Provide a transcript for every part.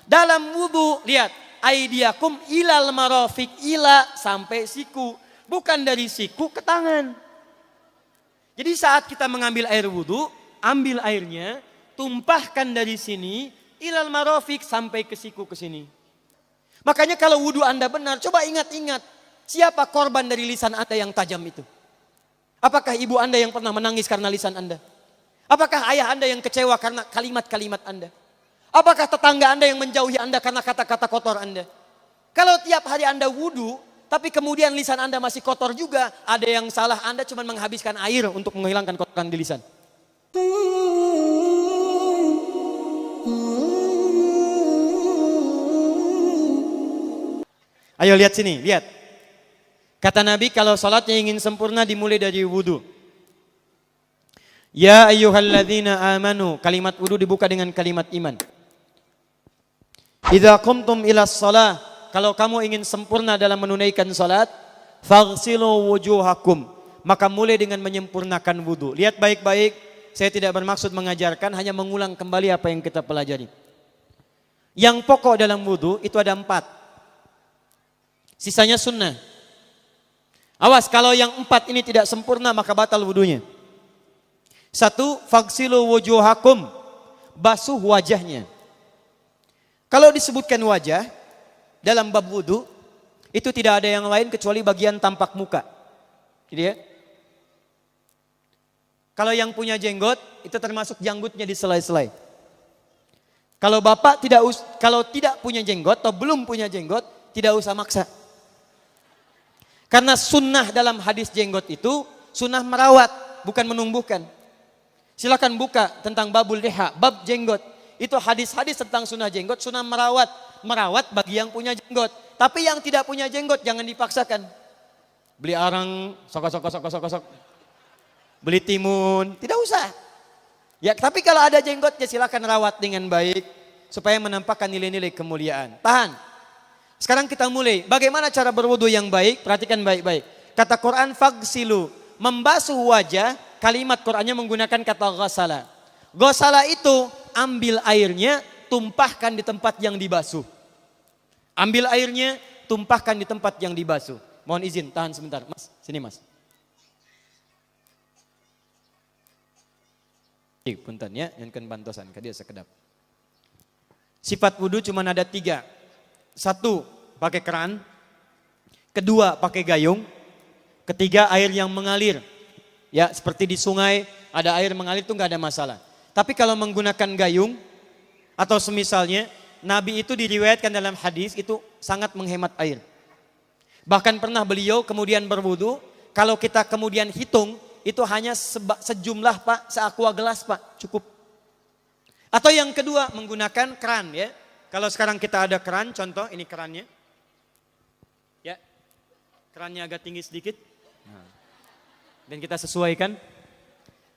Dalam wudu, lihat, aidiakum ilal marafiq, ila sampai siku, bukan dari siku ke tangan. Jadi saat kita mengambil air wudu, ambil airnya, tumpahkan dari sini ilal marafiq sampai ke siku ke sini. Makanya kalau wudu Anda benar, coba ingat-ingat, siapa korban dari lisan Anda yang tajam itu? Apakah ibu Anda yang pernah menangis karena lisan Anda? Apakah ayah Anda yang kecewa karena kalimat-kalimat Anda? Apakah tetangga Anda yang menjauhi Anda karena kata-kata kotor Anda? Kalau tiap hari Anda wudu, tapi kemudian lisan Anda masih kotor juga, ada yang salah, Anda cuma menghabiskan air untuk menghilangkan kotoran di lisan. Ayo lihat sini, lihat. Kata Nabi kalau salatnya ingin sempurna dimulai dari wudu. Ya ayyuhalladzina amanu, kalimat wudu dibuka dengan kalimat iman. Idza qumtum ilas shalah, kalau kamu ingin sempurna dalam menunaikan salat, faghsilu wujuhakum, maka mulai dengan menyempurnakan wudu. Lihat baik-baik, saya tidak bermaksud mengajarkan, hanya mengulang kembali apa yang kita pelajari. Yang pokok dalam wudu itu ada 4. Sisanya sunnah. Awas, kalau yang 4 ini tidak sempurna maka batal wudunya. 1, faghsilu wujuhakum, basuh wajahnya. Kalau disebutkan wajah dalam bab wudu, itu tidak ada yang lain kecuali bagian tampak muka. Gitu ya. Kalau yang punya jenggot, itu termasuk janggutnya di selai-selai. Kalau bapak kalau tidak punya jenggot atau belum punya jenggot, tidak usah maksa. Karena sunnah dalam hadis jenggot itu sunnah merawat, bukan menumbuhkan. Silakan buka tentang babul liha, bab jenggot. Itu hadis-hadis tentang sunnah jenggot, sunnah merawat. Merawat bagi yang punya jenggot. Tapi yang tidak punya jenggot jangan dipaksakan. Beli arang, sok. Beli timun, tidak usah. Ya, tapi kalau ada jenggotnya silakan rawat dengan baik supaya menampakkan nilai-nilai kemuliaan. Tahan. Sekarang kita mulai. Bagaimana cara berwudu yang baik? Perhatikan baik-baik. Kata Quran faghsilu, membasuh wajah, kalimat Qurannya menggunakan kata ghasala. Ghasala itu ambil airnya, tumpahkan di tempat yang dibasuh. Ambil airnya, tumpahkan di tempat yang dibasuh. Mohon izin, tahan sebentar. Mas, sini mas. Punten ya, yang kan bantosan, dia sekedap. Sifat wudu cuma ada 3. 1, pakai keran. 2, pakai gayung. 3, air yang mengalir. Ya, seperti di sungai ada air mengalir itu nggak ada masalah. Tapi kalau menggunakan gayung atau semisalnya, Nabi itu diriwayatkan dalam hadis itu sangat menghemat air. Bahkan pernah beliau kemudian berwudu, kalau kita kemudian hitung itu hanya sejumlah Pak, seaqua gelas Pak, cukup. Atau yang kedua menggunakan keran ya. Kalau sekarang kita ada keran, contoh ini kerannya. Ya. Kerannya agak tinggi sedikit. Dan kita sesuaikan.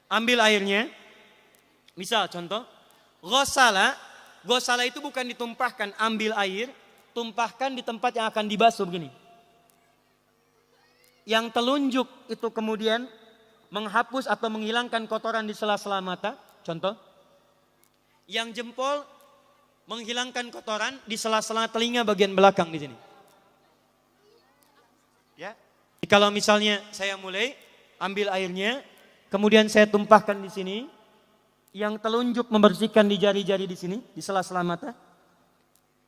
Ambil airnya. Misal contoh, ghasala itu bukan ditumpahkan, ambil air, tumpahkan di tempat yang akan dibasuh begini. Yang telunjuk itu kemudian menghapus atau menghilangkan kotoran di sela-sela mata, contoh. Yang jempol menghilangkan kotoran di sela-sela telinga bagian belakang di sini. Ya. Kalau misalnya saya mulai ambil airnya, kemudian saya tumpahkan di sini. Yang telunjuk membersihkan di jari-jari di sini, di sela-sela mata.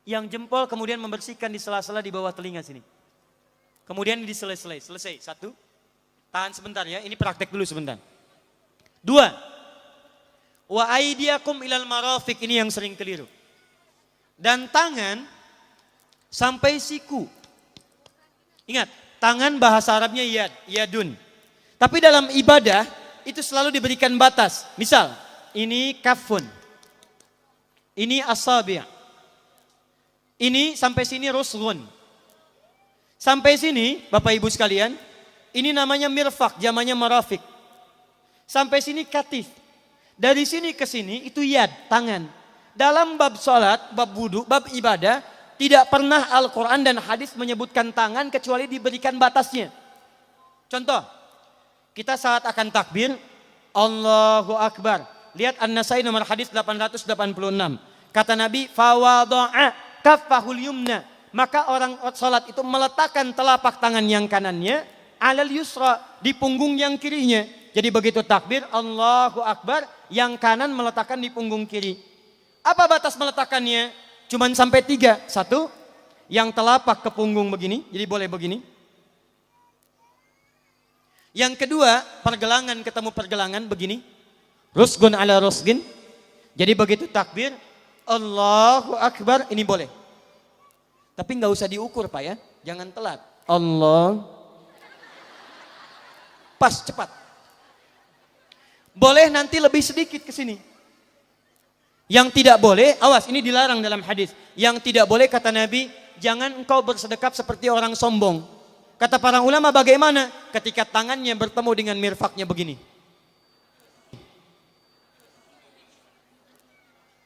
Yang jempol kemudian membersihkan di sela-sela di bawah telinga sini. Kemudian di selesai. 1. Tahan sebentar ya, ini praktek dulu sebentar. 2. Wa aidiakum ilal marafiq, ini yang sering keliru. Dan tangan sampai siku. Ingat, tangan bahasa Arabnya yadun. Tapi dalam ibadah itu selalu diberikan batas. Misal, ini kafun. Ini asabi'. Ini sampai sini rusghun. Sampai sini Bapak Ibu sekalian, ini namanya mirfaq, jamannya marafiq. Sampai sini katif. Dari sini ke sini itu yad, tangan. Dalam bab salat, bab wudu, bab ibadah, tidak pernah Al-Quran dan hadis menyebutkan tangan kecuali diberikan batasnya. Contoh, kita saat akan takbir, Allahu Akbar. Lihat An-Nasai nomor hadis 886. Kata Nabi, fawado'a kaffahul yumna. Maka orang sholat itu meletakkan telapak tangan yang kanannya alal yusra, di punggung yang kirinya. Jadi begitu takbir, Allahu Akbar, yang kanan meletakkan di punggung kiri. Apa batas meletakkannya? Cuman sampai 3. 1, yang telapak ke punggung begini, jadi boleh begini. Yang kedua, pergelangan ketemu pergelangan begini. Rusgun ala rusgin. Jadi begitu takbir, Allahu Akbar, ini boleh. Tapi nggak usah diukur Pak ya, jangan telat. Allah, pas cepat. Boleh nanti lebih sedikit ke sini. Yang tidak boleh, awas ini dilarang dalam hadis. Yang tidak boleh kata Nabi, jangan engkau bersedekap seperti orang sombong. Kata para ulama bagaimana? Ketika tangannya bertemu dengan mirfaknya begini.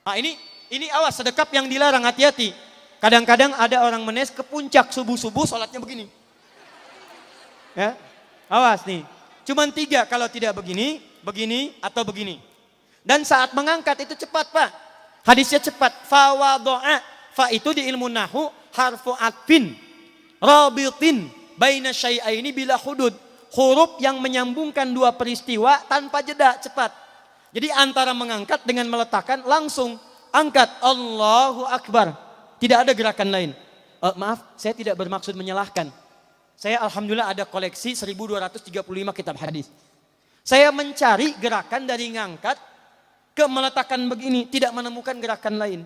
Nah ini awas sedekap yang dilarang, hati-hati. Kadang-kadang ada orang menes ke puncak subuh-subuh sholatnya begini. Ya, awas nih. Cuman 3 kalau tidak begini, begini atau begini. Dan saat mengangkat itu cepat Pak. Hadisnya cepat. Fawado'a. Fa itu di ilmu nahu harfu atfin. Rabitin. Baina syai'aini bila hudud. Huruf yang menyambungkan 2 peristiwa tanpa jeda, cepat. Jadi antara mengangkat dengan meletakkan langsung. Angkat. Allahu Akbar. Tidak ada gerakan lain. Maaf, saya tidak bermaksud menyalahkan. Saya alhamdulillah ada koleksi 1235 kitab hadis. Saya mencari gerakan dari ngangkat ke meletakkan begini, tidak menemukan gerakan lain.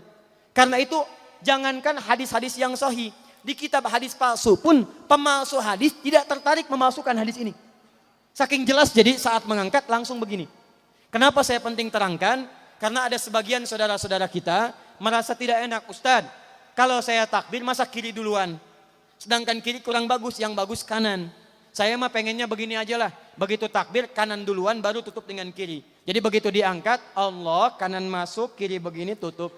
Karena itu jangankan hadis-hadis yang sahih, di kitab hadis palsu pun pemalsu hadis tidak tertarik memasukkan hadis ini. Saking jelas jadi saat mengangkat langsung begini. Kenapa saya penting terangkan? Karena ada sebagian saudara-saudara kita merasa tidak enak, Ustadz. Kalau saya takbir masa kiri duluan. Sedangkan kiri kurang bagus, yang bagus kanan. Saya mah pengennya begini aja lah. Begitu takbir kanan duluan baru tutup dengan kiri. Jadi begitu diangkat Allah kanan masuk kiri begini tutup.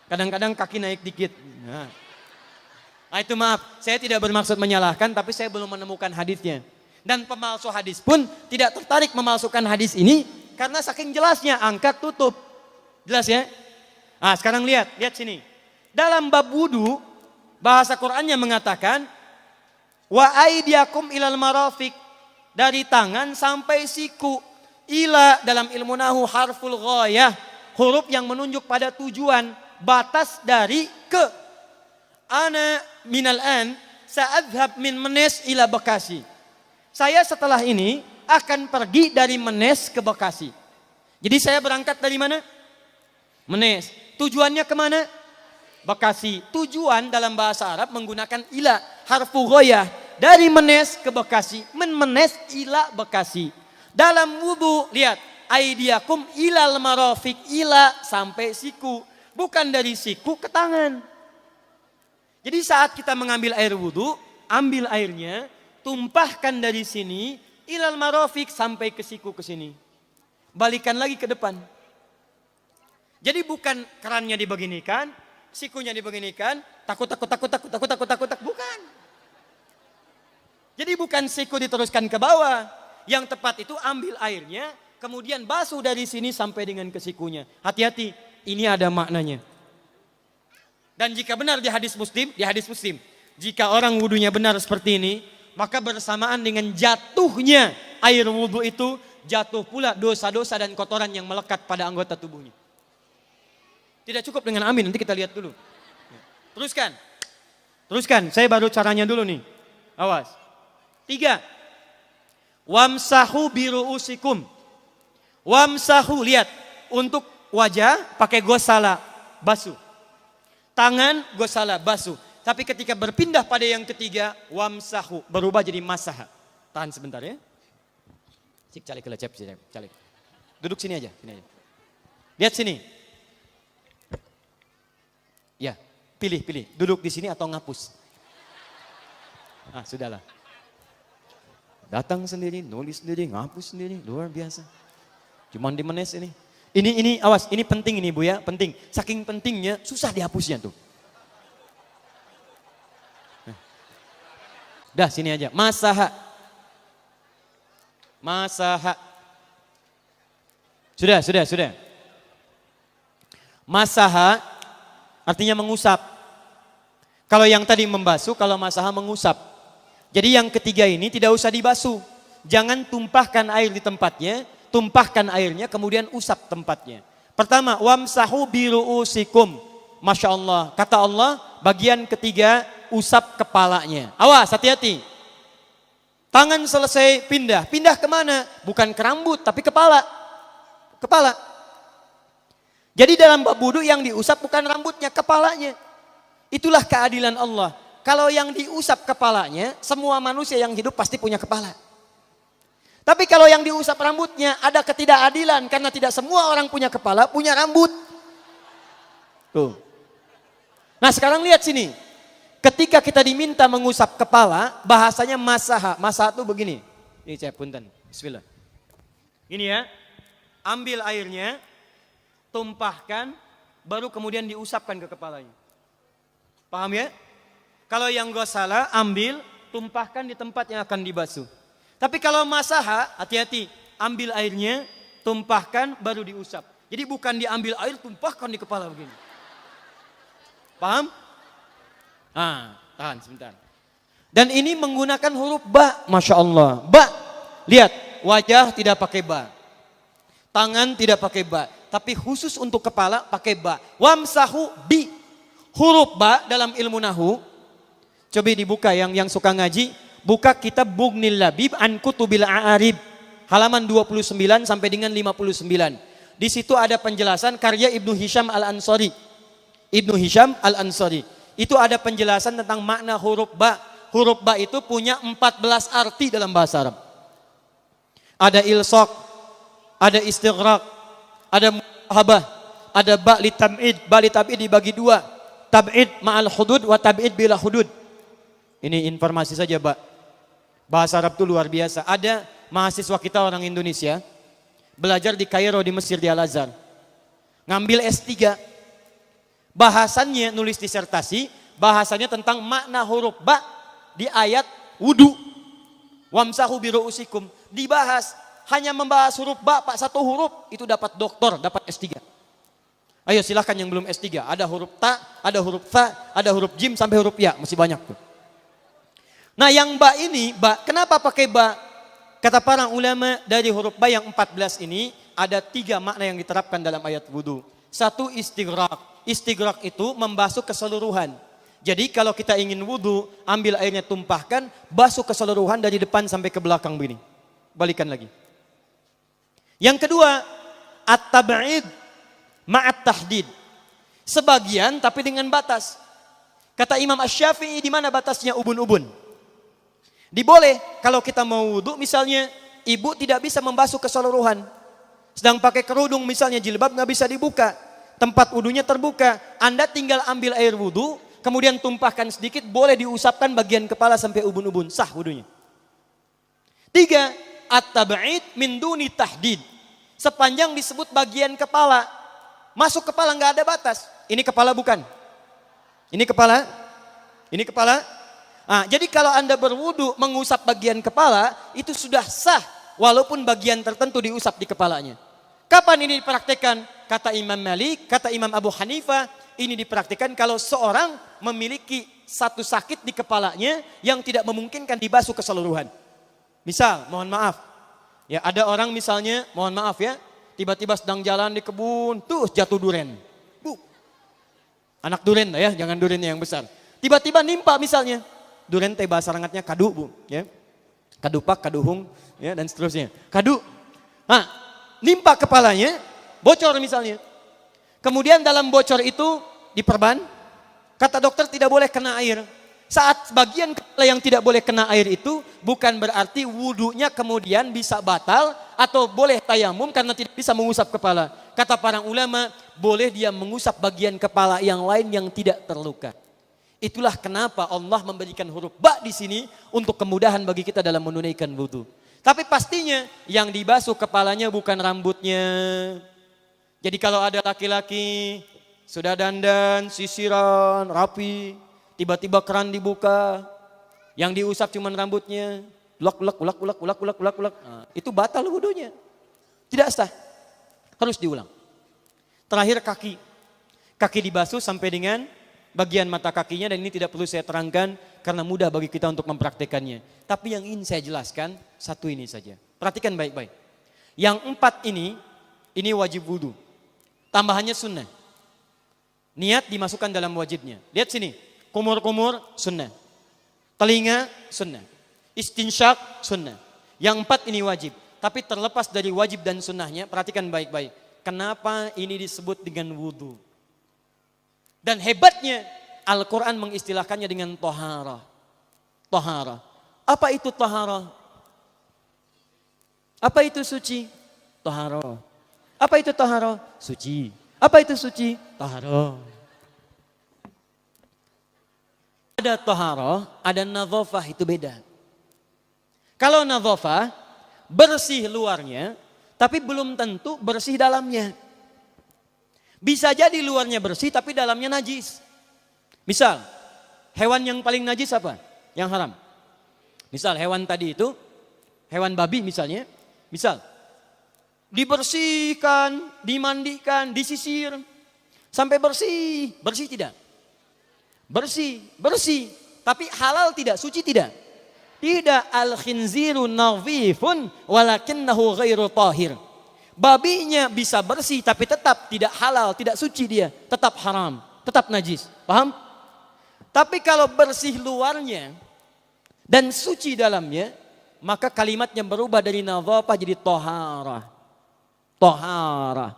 Kadang-kadang kaki naik dikit. Nah itu maaf, saya tidak bermaksud menyalahkan tapi saya belum menemukan hadisnya. Dan pemalsu hadis pun tidak tertarik memalsukan hadis ini karena saking jelasnya angkat tutup. Jelas ya? Nah sekarang lihat sini. Dalam bab wudu, bahasa Qur'annya mengatakan, wa aidiakum ilal marafiq, dari tangan sampai siku. Ila dalam ilmu nahu harful ghayah, huruf yang menunjuk pada tujuan, batas dari ke. Ana minal an sa'adhab min Menes ila Bekasi. Saya setelah ini akan pergi dari Menes ke Bekasi. Jadi saya berangkat dari mana? Menes. Tujuannya kemana? Bekasi. Tujuan dalam bahasa Arab menggunakan ila, harfu ghayah. Dari Menes ke Bekasi. Menes ila Bekasi. Dalam wudu, lihat. Aidiakum ilal marafiq, ila sampai siku. Bukan dari siku ke tangan. Jadi saat kita mengambil air wudu, ambil airnya, tumpahkan dari sini, ilal marafiq sampai ke siku ke sini. Balikan lagi ke depan. Jadi bukan kerannya dibeginikan, sikunya dibeginikan, takut, bukan. Jadi bukan siku diteruskan ke bawah. Yang tepat itu ambil airnya, kemudian basuh dari sini sampai dengan ke sikunya. Hati-hati, ini ada maknanya. Dan jika benar di hadis Muslim, jika orang wudunya benar seperti ini, maka bersamaan dengan jatuhnya air wudu itu, jatuh pula dosa-dosa dan kotoran yang melekat pada anggota tubuhnya. Tidak cukup dengan amin, nanti kita lihat dulu. Teruskan, saya baru caranya dulu nih. Awas. 3. Wamsahu biru'usikum. Wamsahu, lihat. Untuk wajah pakai gosala, basuh. Tangan gosala, basuh. Tapi ketika berpindah pada yang ketiga, wamsahu, berubah jadi masaha. Tahan sebentar ya. Cik calik kelecep, calik. Duduk sini aja. Lihat sini. Ya, pilih. Duduk di sini atau ngapus. Sudahlah. Datang sendiri, nulis sendiri, ngapus sendiri, luar biasa. Cuman di Menes ini. Ini awas, ini penting ini Bu ya, penting. Saking pentingnya, susah dihapusnya tuh. Dah sini aja, masaha. Sudah. Masaha artinya mengusap. Kalau yang tadi membasuh, kalau masaha mengusap. Jadi yang ketiga ini tidak usah dibasuh. Jangan tumpahkan air di tempatnya, tumpahkan airnya kemudian usap tempatnya. Pertama, wamsahu biru'usikum. Masya Allah, kata Allah bagian ketiga usap kepalanya. Awas, hati-hati. Tangan selesai pindah, pindah kemana? Bukan ke rambut tapi kepala. Kepala. Jadi dalam bab wudu yang diusap bukan rambutnya, kepalanya. Itulah keadilan Allah. Kalau yang diusap kepalanya, semua manusia yang hidup pasti punya kepala. Tapi kalau yang diusap rambutnya ada ketidakadilan karena tidak semua orang punya kepala, punya rambut. Tuh. Nah sekarang lihat sini. Ketika kita diminta mengusap kepala, bahasanya masaha. Masaha itu begini. Ini saya punten. Bismillah. Ini ya. Ambil airnya, tumpahkan, baru kemudian diusapkan ke kepalanya. Paham ya? Kalau yang gosala, ambil, tumpahkan di tempat yang akan dibasuh. Tapi kalau masaha, hati-hati. Ambil airnya, tumpahkan, baru diusap. Jadi bukan diambil air, tumpahkan di kepala begini. Paham? Tahan sebentar. Dan ini menggunakan huruf ba, Masya Allah. Ba, lihat, wajah tidak pakai ba. Tangan tidak pakai ba. Tapi khusus untuk kepala pakai ba. Wamsahu bi. Huruf ba dalam ilmu nahu. Coba dibuka yang suka ngaji. Buka kitab Bughnil Labib an Kutubil A'arib. Halaman 29 sampai dengan 59. Di situ ada penjelasan karya Ibnu Hisham Al-Ansari. Ibnu Hisham Al-Ansari. Itu ada penjelasan tentang makna huruf ba. Huruf ba itu punya 14 arti dalam bahasa Arab. Ada ilsaq, ada istighraq, ada muhabah, ada ba li tab'id. Ba li tab'id dibagi dua. Tab'id ma'al hudud wa tab'id bila hudud. Ini informasi saja, Pak. Bahasa Arab itu luar biasa. Ada mahasiswa kita orang Indonesia belajar di Kairo di Mesir di Al-Azhar. Ngambil S3. Bahasannya nulis disertasi, bahasanya tentang makna huruf ba di ayat wudu. Wamsahu biru'usikum. Dibahas, hanya membahas huruf ba, Pak, satu huruf itu dapat doktor, dapat S3. Ayo silahkan yang belum S3, ada huruf ta, ada huruf fa, ada huruf jim sampai huruf ya, masih banyak tuh. Nah yang ba ini, ba, kenapa pakai ba? Kata para ulama dari huruf ba yang 14 ini ada 3 makna yang diterapkan dalam ayat wudu. Satu istighraq. Istighraq itu membasuh keseluruhan. Jadi kalau kita ingin wudu, ambil airnya tumpahkan, basuh keseluruhan dari depan sampai ke belakang begini. Balikan lagi. Yang kedua, at-tab'id ma'at tahdid. Sebagian tapi dengan batas. Kata Imam Asy-Syafi'i, di mana batasnya ubun-ubun? Diboleh kalau kita mau wudu, misalnya ibu tidak bisa membasuh keseluruhan. Sedang pakai kerudung misalnya, jilbab nggak bisa dibuka. Tempat wudunya terbuka. Anda tinggal ambil air wudu, kemudian tumpahkan sedikit, boleh diusapkan bagian kepala sampai ubun-ubun. Sah wudunya. 3. At-tab'id min duni tahdid. Sepanjang disebut bagian kepala. Masuk kepala nggak ada batas. Ini kepala bukan? Ini kepala? Ini kepala? Nah, jadi kalau Anda berwudu mengusap bagian kepala, itu sudah sah. Walaupun bagian tertentu diusap di kepalanya. Kapan ini dipraktikkan? Kata Imam Malik, kata Imam Abu Hanifah, ini dipraktikkan kalau seorang memiliki satu sakit di kepalanya yang tidak memungkinkan dibasuh keseluruhan. Misal, mohon maaf, ya ada orang misalnya, mohon maaf ya, tiba-tiba sedang jalan di kebun, tuh jatuh duren. Bu, anak duren ya, jangan durennya yang besar. Tiba-tiba nimpa misalnya, duren teh bahasa rangatnya kadu, Bu, ya. Kadupak, kaduhung, ya dan seterusnya. Kadu. Nah, nimpa kepalanya, bocor misalnya. Kemudian dalam bocor itu diperban, kata dokter tidak boleh kena air. Saat bagian kepala yang tidak boleh kena air itu bukan berarti wudunya kemudian bisa batal atau boleh tayamum karena tidak bisa mengusap kepala. Kata para ulama, boleh dia mengusap bagian kepala yang lain yang tidak terluka. Itulah kenapa Allah memberikan huruf ba di sini untuk kemudahan bagi kita dalam menunaikan wudu. Tapi pastinya yang dibasuh kepalanya bukan rambutnya. Jadi kalau ada laki-laki sudah dandan, sisiran, rapi, tiba-tiba keran dibuka, yang diusap cuma rambutnya, ulak. Nah, itu batal wudunya. Tidak sah. Harus diulang. Terakhir kaki. Kaki dibasuh sampai dengan bagian mata kakinya, dan ini tidak perlu saya terangkan karena mudah bagi kita untuk mempraktekannya. Tapi yang ingin saya jelaskan satu ini saja. Perhatikan baik-baik. Yang 4 ini wajib wudu. Tambahannya sunnah. Niat dimasukkan dalam wajibnya. Lihat sini, kumur-kumur sunnah. Telinga sunnah. Istinsyak sunnah. Yang 4 ini wajib. Tapi terlepas dari wajib dan sunnahnya, perhatikan baik-baik. Kenapa ini disebut dengan wudu? Dan hebatnya Al-Quran mengistilahkannya dengan tohara. Tohara. Apa itu tohara? Apa itu suci? Tohara. Apa itu tohara? Suci. Apa itu suci? Tohara. Ada tohara, ada nadhafah, itu beda. Kalau nadhafah, bersih luarnya, tapi belum tentu bersih dalamnya. Bisa jadi luarnya bersih tapi dalamnya najis. Misal, hewan yang paling najis apa? Yang haram. Misal hewan tadi itu, hewan babi misalnya. Misal, dibersihkan, dimandikan, disisir. Sampai bersih. Bersih tidak? Bersih. Bersih. Tapi halal tidak? Suci tidak? Tidak. Al-khinziru nadhifun walakinnahu ghairu tahir. Babinya bisa bersih tapi tetap tidak halal, tidak suci dia. Tetap haram, tetap najis. Paham? Tapi kalau bersih luarnya dan suci dalamnya, maka kalimatnya berubah dari nadhafah jadi tohara. Tohara.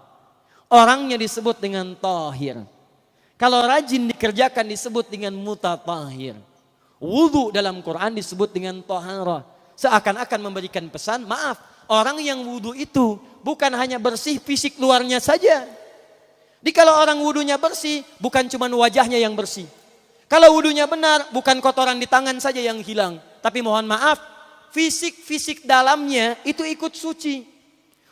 Orangnya disebut dengan tahir. Kalau rajin dikerjakan disebut dengan mutatahhir. Wudu dalam Quran disebut dengan tohara. Seakan-akan memberikan pesan, maaf, orang yang wudu itu bukan hanya bersih fisik luarnya saja. Jadi kalau orang wudunya bersih, bukan cuma wajahnya yang bersih. Kalau wudunya benar, bukan kotoran di tangan saja yang hilang. Tapi mohon maaf, fisik dalamnya itu ikut suci.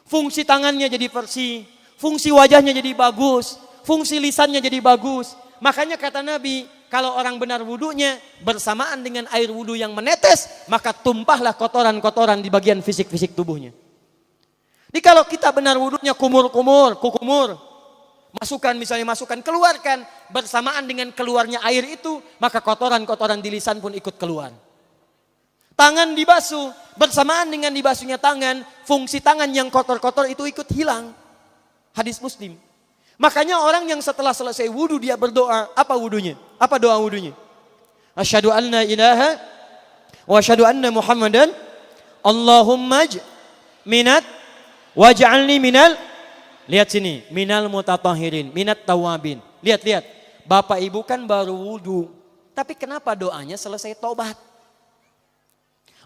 Fungsi tangannya jadi bersih, fungsi wajahnya jadi bagus, fungsi lisannya jadi bagus. Makanya kata Nabi, kalau orang benar wudunya bersamaan dengan air wudu yang menetes, maka tumpahlah kotoran-kotoran di bagian fisik-fisik tubuhnya. Jadi kalau kita benar wudunya kumur-kumur, kukumur, masukkan, keluarkan, bersamaan dengan keluarnya air itu, maka kotoran-kotoran di lisan pun ikut keluar. Tangan dibasuh, bersamaan dengan dibasuhnya tangan, fungsi tangan yang kotor-kotor itu ikut hilang. Hadis Muslim. Makanya orang yang setelah selesai wudu dia berdoa, apa wudunya? Apa doa wudunya? Asyhadu an la ilaha wa asyhadu anna Muhammadan Allahumma minat waj'alni minal, lihat sini, minal mutatahhirin, minat tawabin. Lihat. Bapak Ibu kan baru wudu, tapi kenapa doanya selesai tobat?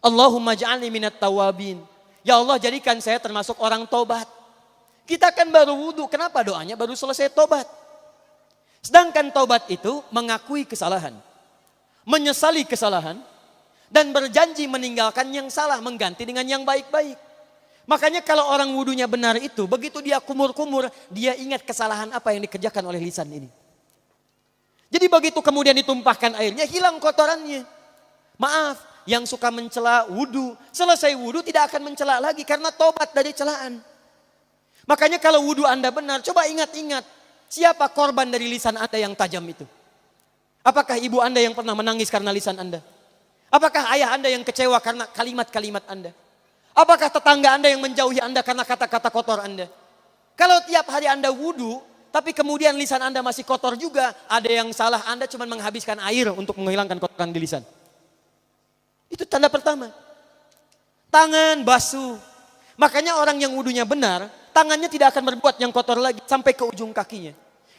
Allahumma ja'alni minat tawabin. Ya Allah, jadikan saya termasuk orang tobat. Kita kan baru wudu, kenapa doanya baru selesai tobat? Sedangkan tobat itu mengakui kesalahan, menyesali kesalahan, dan berjanji meninggalkan yang salah, mengganti dengan yang baik-baik. Makanya kalau orang wudunya benar itu, begitu dia kumur-kumur, dia ingat kesalahan apa yang dikerjakan oleh lisan ini. Jadi begitu kemudian ditumpahkan airnya, hilang kotorannya. Maaf, yang suka mencela wudu, selesai wudu tidak akan mencela lagi karena tobat dari celaan. Makanya kalau wudu Anda benar, coba ingat-ingat, siapa korban dari lisan Anda yang tajam itu? Apakah ibu Anda yang pernah menangis karena lisan Anda? Apakah ayah Anda yang kecewa karena kalimat-kalimat Anda? Apakah tetangga Anda yang menjauhi Anda karena kata-kata kotor Anda? Kalau tiap hari Anda wudu, tapi kemudian lisan Anda masih kotor juga, ada yang salah, Anda cuma menghabiskan air untuk menghilangkan kotoran di lisan. Itu tanda pertama. Tangan basuh. Makanya orang yang wudunya benar, tangannya tidak akan berbuat yang kotor lagi sampai ke ujung kakinya.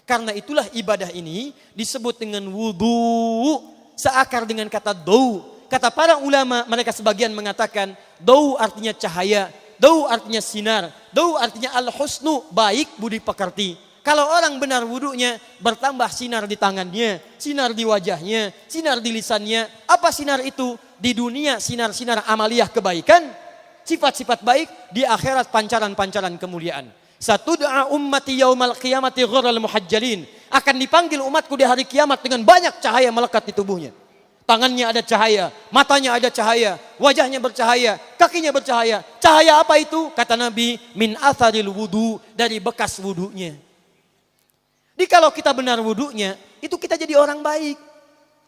Karena itulah ibadah ini disebut dengan wudu, seakar dengan kata dau. Kata para ulama, mereka sebagian mengatakan dau artinya cahaya, dau artinya sinar, dau artinya al-husnu, baik budi pekerti. Kalau orang benar wudunya, bertambah sinar di tangannya, sinar di wajahnya, sinar di lisannya. Apa sinar itu? Di dunia sinar-sinar amaliyah kebaikan, sifat-sifat baik, di akhirat pancaran-pancaran kemuliaan. Satud'a ummati yaumal qiyamati ghurral muhajjalin. Akan dipanggil umatku di hari kiamat dengan banyak cahaya melekat di tubuhnya. Tangannya ada cahaya, matanya ada cahaya, wajahnya bercahaya, kakinya bercahaya. Cahaya apa itu? Kata Nabi, min atharil wudu, dari bekas wudunya. Jadi kalau kita benar wudunya, itu kita jadi orang baik.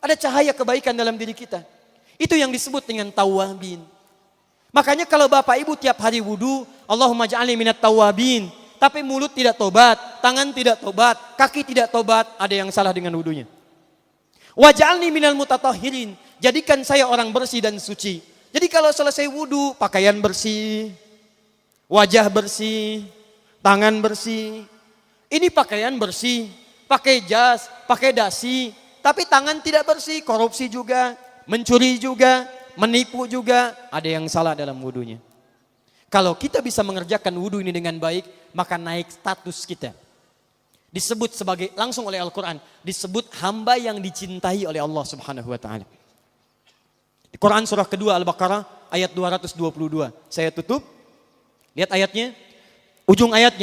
Ada cahaya kebaikan dalam diri kita. Itu yang disebut dengan tawabin. Makanya kalau bapak ibu tiap hari wudu, Allahumma ja'alni minat tawabin. Tapi mulut tidak tobat, tangan tidak tobat, kaki tidak tobat, ada yang salah dengan wudunya. Waj'alni minal mutatahhirin. Jadikan saya orang bersih dan suci. Jadi kalau selesai wudu, pakaian bersih, wajah bersih, tangan bersih. Ini pakaian bersih, pakai jas, pakai dasi, tapi tangan tidak bersih, korupsi juga, mencuri juga, menipu juga, ada yang salah dalam wudunya. Kalau kita bisa mengerjakan wudu ini dengan baik, maka naik status kita. Disebut sebagai, langsung oleh Al-Quran, disebut hamba yang dicintai oleh Allah Subhanahu wa ta'ala. Di Quran surah kedua Al-Baqarah ayat 222. Saya tutup. Lihat ayatnya.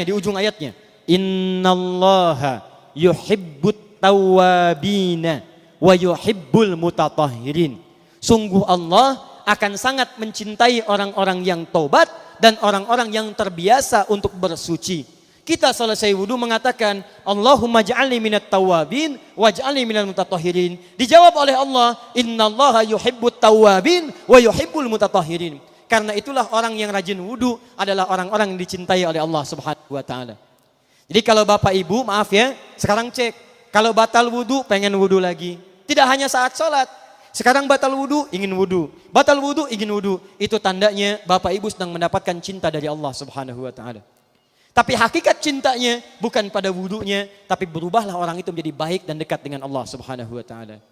Di ujung ayatnya. Innallaha yuhibbut tawwabina wa yuhibbul mutatahhirin. Sungguh Allah akan sangat mencintai orang-orang yang taubat dan orang-orang yang terbiasa untuk bersuci. Kita selesai wudu mengatakan Allahumma ja'alni minat tawabin waj'alni minal mutatahhirin. Dijawab oleh Allah, innallaha yuhibbut tawabin wa yuhibbul mutatahhirin. Karena itulah orang yang rajin wudu adalah orang-orang yang dicintai oleh Allah Subhanahu wa taala. Jadi kalau Bapak Ibu, maaf ya, sekarang cek. Kalau batal wudu, pengen wudu lagi. Tidak hanya saat sholat. Sekarang batal wudu, ingin wudu. Batal wudu, ingin wudu. Itu tandanya Bapak Ibu sedang mendapatkan cinta dari Allah Subhanahu wa taala. Tapi hakikat cintanya bukan pada wudunya, tapi berubahlah orang itu menjadi baik dan dekat dengan Allah Subhanahu wa taala.